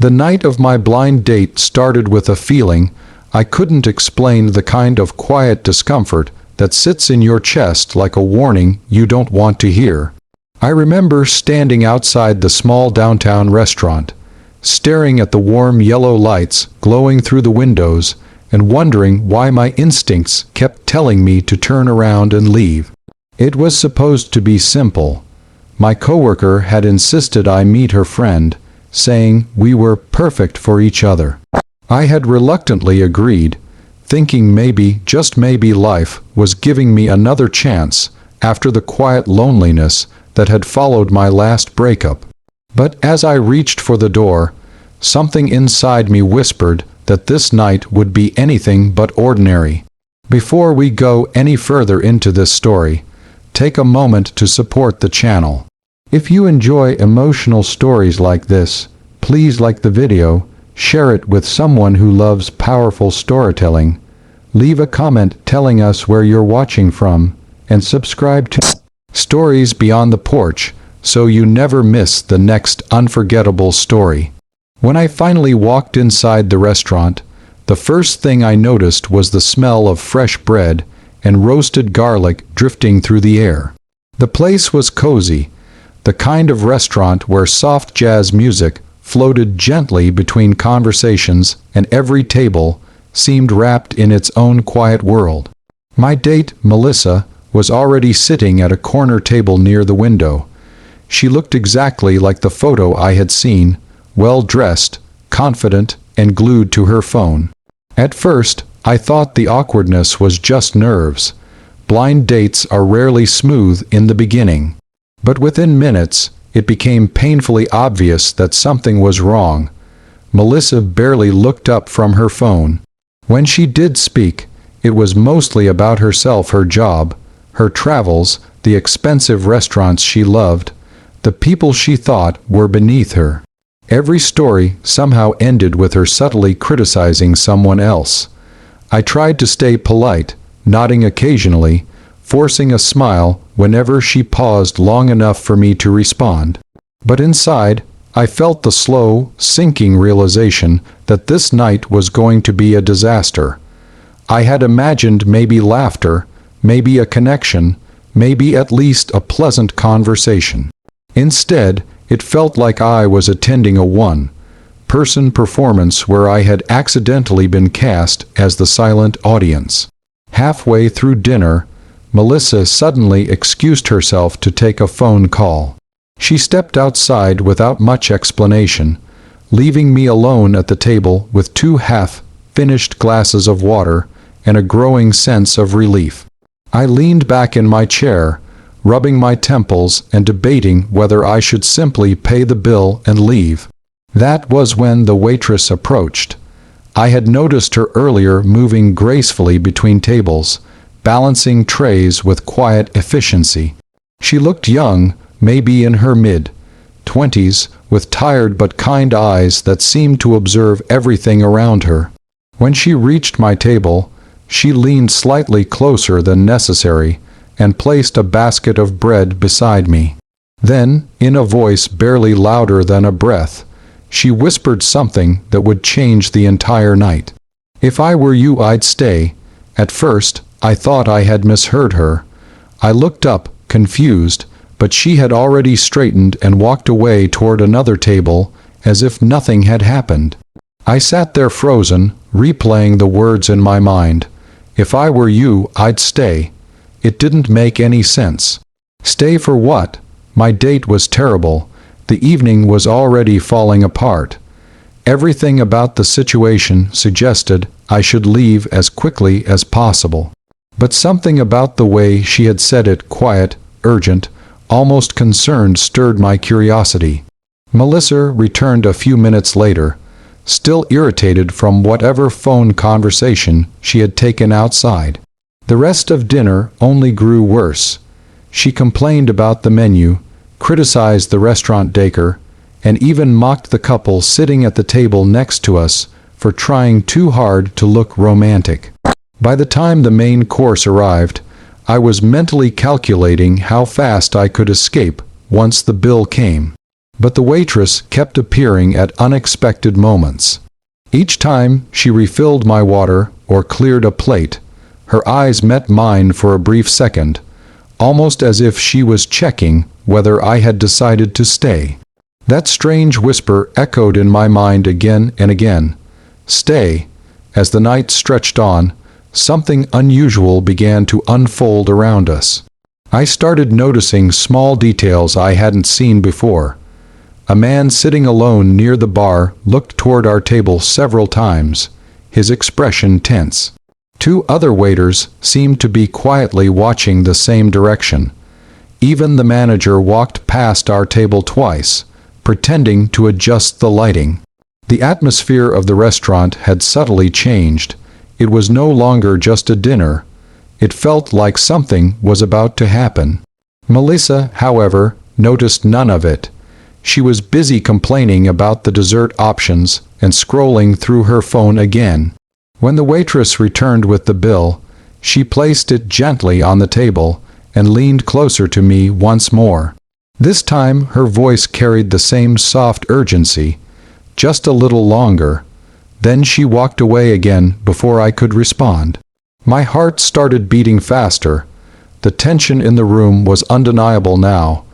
The night of my blind date started with a feeling I couldn't explain, the kind of quiet discomfort that sits in your chest like a warning you don't want to hear. I remember standing outside the small downtown restaurant, staring at the warm yellow lights glowing through the windows, and wondering why my instincts kept telling me to turn around and leave. It was supposed to be simple. My coworker had insisted I meet her friend, saying we were perfect for each other. I had reluctantly agreed, thinking maybe, just maybe, life was giving me another chance after the quiet loneliness that had followed my last breakup. But as I reached for the door, something inside me whispered that this night would be anything but ordinary. Before we go any further into this story, take a moment to support the channel. If you enjoy emotional stories like this, please like the video, share it with someone who loves powerful storytelling, leave a comment telling us where you're watching from, and subscribe to Stories Beyond the Porch so you never miss the next unforgettable story. When I finally walked inside the restaurant, the first thing I noticed was the smell of fresh bread and roasted garlic drifting through the air. The place was cozy, the kind of restaurant where soft jazz music floated gently between conversations and every table seemed wrapped in its own quiet world. My date, Melissa, was already sitting at a corner table near the window. She looked exactly like the photo I had seen, well-dressed, confident, and glued to her phone. At first, I thought the awkwardness was just nerves. Blind dates are rarely smooth in the beginning. But within minutes, it became painfully obvious that something was wrong. Melissa barely looked up from her phone. When she did speak, it was mostly about herself, her job, her travels, the expensive restaurants she loved, the people she thought were beneath her. Every story somehow ended with her subtly criticizing someone else. I tried to stay polite, nodding occasionally, forcing a smile whenever she paused long enough for me to respond. But inside, I felt the slow, sinking realization that this night was going to be a disaster. I had imagined maybe laughter, maybe a connection, maybe at least a pleasant conversation. Instead, it felt like I was attending a one-person performance where I had accidentally been cast as the silent audience. Halfway through dinner, Melissa suddenly excused herself to take a phone call. She stepped outside without much explanation, leaving me alone at the table with 2 half-finished glasses of water and a growing sense of relief. I leaned back in my chair, rubbing my temples and debating whether I should simply pay the bill and leave. That was when the waitress approached. I had noticed her earlier moving gracefully between tables, balancing trays with quiet efficiency. She looked young, maybe in her mid-20s, with tired but kind eyes that seemed to observe everything around her. When she reached my table, she leaned slightly closer than necessary and placed a basket of bread beside me. Then, in a voice barely louder than a breath, she whispered something that would change the entire night. "If I were you, I'd stay." At first, I thought I had misheard her. I looked up, confused, but she had already straightened and walked away toward another table, as if nothing had happened. I sat there frozen, replaying the words in my mind. If I were you, I'd stay. It didn't make any sense. Stay for what? My date was terrible. The evening was already falling apart. Everything about the situation suggested I should leave as quickly as possible. But something about the way she had said it, quiet, urgent, almost concerned, stirred my curiosity. Melissa returned a few minutes later, still irritated from whatever phone conversation she had taken outside. The rest of dinner only grew worse. She complained about the menu, criticized the restaurant decor, and even mocked the couple sitting at the table next to us for trying too hard to look romantic. By the time the main course arrived, I was mentally calculating how fast I could escape once the bill came. But the waitress kept appearing at unexpected moments. Each time she refilled my water or cleared a plate, her eyes met mine for a brief second, almost as if she was checking whether I had decided to stay. That strange whisper echoed in my mind again and again. Stay. As the night stretched on, something unusual began to unfold around us. I started noticing small details I hadn't seen before. A man sitting alone near the bar looked toward our table several times, his expression tense. Two other waiters seemed to be quietly watching the same direction. Even the manager walked past our table twice, pretending to adjust the lighting. The atmosphere of the restaurant had subtly changed. It was no longer just a dinner. It felt like something was about to happen. Melissa, however, noticed none of it. She was busy complaining about the dessert options and scrolling through her phone again. When the waitress returned with the bill, she placed it gently on the table and leaned closer to me once more. This time her voice carried the same soft urgency, just a little longer. Then she walked away again before I could respond. My heart started beating faster. The tension in the room was undeniable now.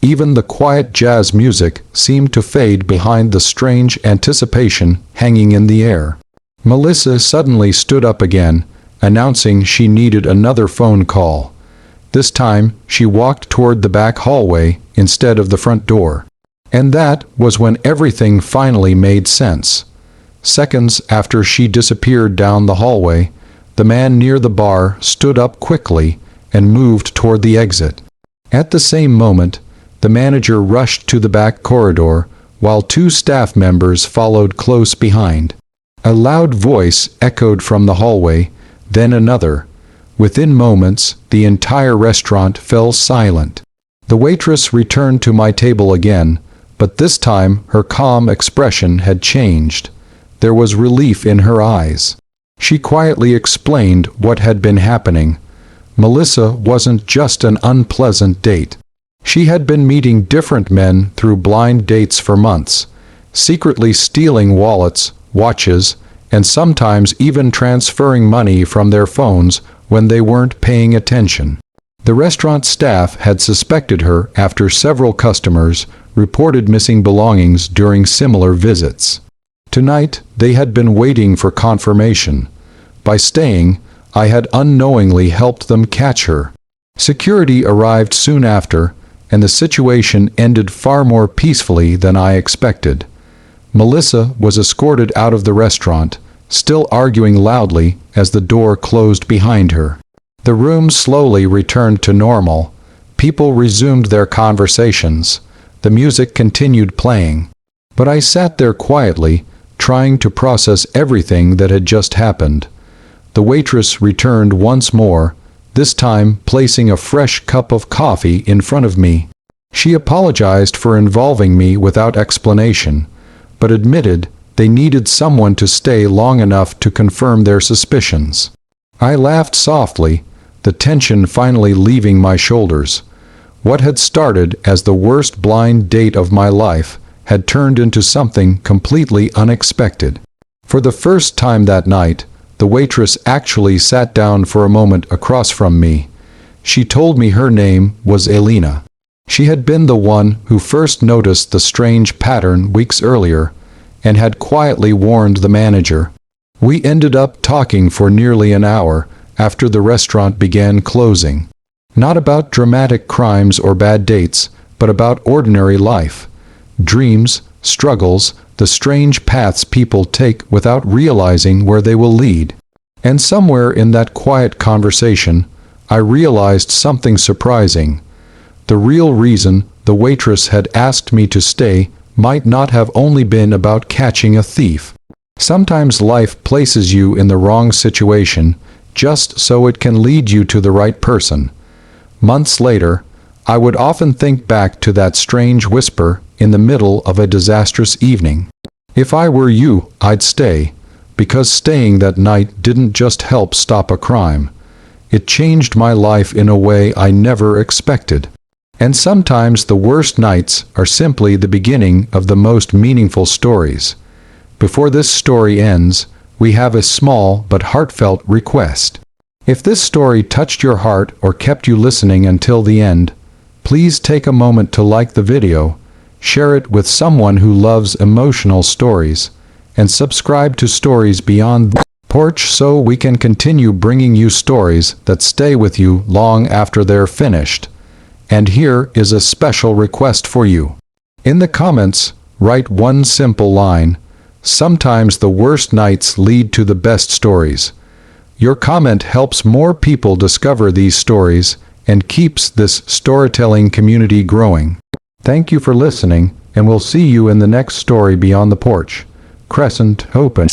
Even the quiet jazz music seemed to fade behind the strange anticipation hanging in the air. Melissa suddenly stood up again, announcing she needed another phone call. This time she walked toward the back hallway instead of the front door. And that was when everything finally made sense. Seconds after she disappeared down the hallway, the man near the bar stood up quickly and moved toward the exit. At the same moment, the manager rushed to the back corridor, while two staff members followed close behind. A loud voice echoed from the hallway, then another. Within moments, the entire restaurant fell silent. The waitress returned to my table again, but this time her calm expression had changed. There was relief in her eyes. She quietly explained what had been happening. Melissa wasn't just an unpleasant date. She had been meeting different men through blind dates for months, secretly stealing wallets, watches, and sometimes even transferring money from their phones when they weren't paying attention. The restaurant staff had suspected her after several customers reported missing belongings during similar visits. Tonight, they had been waiting for confirmation. By staying, I had unknowingly helped them catch her. Security arrived soon after, and the situation ended far more peacefully than I expected. Melissa was escorted out of the restaurant, still arguing loudly as the door closed behind her. The room slowly returned to normal. People resumed their conversations. The music continued playing. But I sat there quietly, trying to process everything that had just happened. The waitress returned once more, this time placing a fresh cup of coffee in front of me. She apologized for involving me without explanation, but admitted they needed someone to stay long enough to confirm their suspicions. I laughed softly, the tension finally leaving my shoulders. What had started as the worst blind date of my life had turned into something completely unexpected. For the first time that night, the waitress actually sat down for a moment across from me. She told me her name was Elena. She had been the one who first noticed the strange pattern weeks earlier, and had quietly warned the manager. We ended up talking for nearly an hour after the restaurant began closing. Not about dramatic crimes or bad dates, but about ordinary life. Dreams, struggles, the strange paths people take without realizing where they will lead. And somewhere in that quiet conversation, I realized something surprising. The real reason the waitress had asked me to stay might not have only been about catching a thief. Sometimes life places you in the wrong situation just so it can lead you to the right person. Months later, I would often think back to that strange whisper in the middle of a disastrous evening. If I were you, I'd stay, because staying that night didn't just help stop a crime. It changed my life in a way I never expected. And sometimes the worst nights are simply the beginning of the most meaningful stories. Before this story ends, we have a small but heartfelt request. If this story touched your heart or kept you listening until the end, please take a moment to like the video, share it with someone who loves emotional stories, and subscribe to Stories Beyond the Porch so we can continue bringing you stories that stay with you long after they're finished. And here is a special request for you. In the comments, write one simple line. Sometimes the worst nights lead to the best stories. Your comment helps more people discover these stories and keeps this storytelling community growing. Thank you for listening, and we'll see you in the next Story Beyond the Porch. Crescent Open.